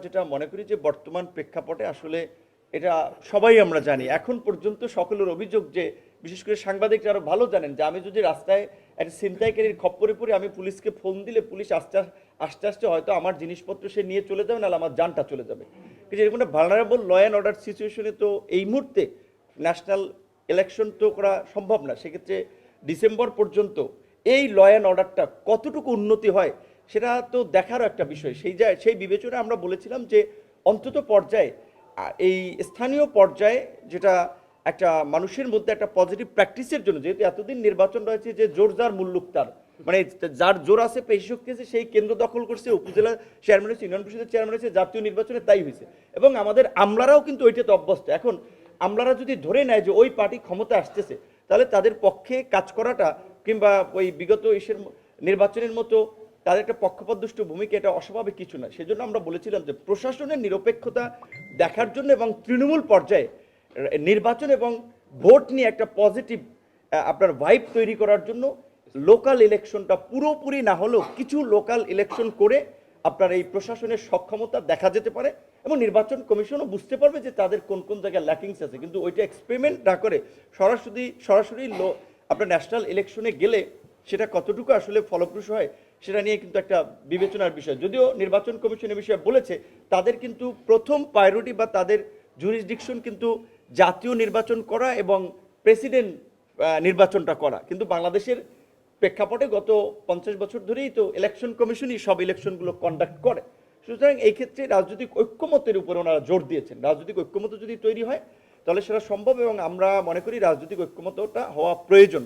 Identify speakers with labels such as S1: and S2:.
S1: যেটা মনে করি যে বর্তমান প্রেক্ষাপটে আসলে এটা সবাই আমরা জানি। এখন পর্যন্ত সকলের অভিযোগ যে বিশেষ করে সাংবাদিকরা আরো ভালো জানেন যে আমি যদি রাস্তায় একটা ছিনতাইকারীর খপ্পরে পড়ে আমি পুলিশকে ফোন দিলে পুলিশ আস্তে আস্তে আস্তে হয়তো আমার জিনিসপত্র সে নিয়ে চলে যাবে, নাহলে আমার জানটা চলে যাবে। কিন্তু এরকম একটা ভালনারেবল ল অ্যান্ড অর্ডার সিচুয়েশনে তো এই মুহূর্তে ন্যাশনাল ইলেকশন তো করা সম্ভব না। সেক্ষেত্রে ডিসেম্বর পর্যন্ত এই ল অ্যান্ড অর্ডারটা কতটুকু উন্নতি হয় সেটা তো দেখারও একটা বিষয়। সেই বিবেচনায় আমরা বলেছিলাম যে অন্তত পর্যায়ে এই স্থানীয় পর্যায়ে যেটা একটা মানুষের মধ্যে একটা পজিটিভ প্র্যাকটিসের জন্য, যেহেতু এতদিন নির্বাচন রয়েছে যে জোর যার মুল্লুক তার, মানে যার জোর আছে পেশি শক্তি আছে সেই কেন্দ্র দখল করছে, উপজেলা চেয়ারম্যান হয়েছে, ইউনিয়ন পরিষদের চেয়ারম্যান হয়েছে, জাতীয় নির্বাচনে তাই হয়েছে। এবং আমাদের আমলারাও কিন্তু ওইটাতে অভ্যস্ত। এখন আমলারা যদি ধরে নেয় যে ওই পার্টি ক্ষমতা আসতেছে, তাহলে তাদের পক্ষে কাজ করাটা কিংবা ওই বিগত নির্বাচনের মতো তাদের একটা পক্ষপাতদুষ্ট ভূমিকা, এটা অস্বাভাবিক কিছু না। সেজন্য আমরা বলেছিলাম যে প্রশাসনের নিরপেক্ষতা দেখার জন্য এবং তৃণমূল পর্যায়ে নির্বাচন এবং ভোট নিয়ে একটা পজিটিভ আপনার ভাইব তৈরি করার জন্য লোকাল ইলেকশনটা পুরোপুরি না হলেও কিছু লোকাল ইলেকশন করে আপনার এই প্রশাসনের সক্ষমতা দেখা যেতে পারে এবং নির্বাচন কমিশনও বুঝতে পারবে যে তাদের কোন কোন জায়গায় ল্যাকিংস আছে। কিন্তু ওইটা এক্সপেরিমেন্ট না করে সরাসরি আপনার ন্যাশনাল ইলেকশনে গেলে সেটা কতটুকু আসলে ফলপ্রসূ হয় সেটা নিয়ে কিন্তু একটা বিবেচনার বিষয়। যদিও নির্বাচন কমিশন এ বিষয়ে বলেছে তাদের কিন্তু প্রথম প্রায়োরিটি বা তাদের জুরিসডিকশন কিন্তু জাতীয় নির্বাচন করা এবং প্রেসিডেন্ট নির্বাচনটা করা। কিন্তু বাংলাদেশের প্রেক্ষাপটে গত 50 বছর ধরেই তো ইলেকশন কমিশনই সব ইলেকশনগুলো কন্ডাক্ট করে। সুতরাং এই ক্ষেত্রে রাজনৈতিক ঐক্যমতের উপর ওনারা জোর দিয়েছেন। রাজনৈতিক ঐক্যমত যদি তৈরি হয় তাহলে সেটা সম্ভব এবং আমরা মনে করি রাজনৈতিক ঐক্যমতটা হওয়া প্রয়োজন।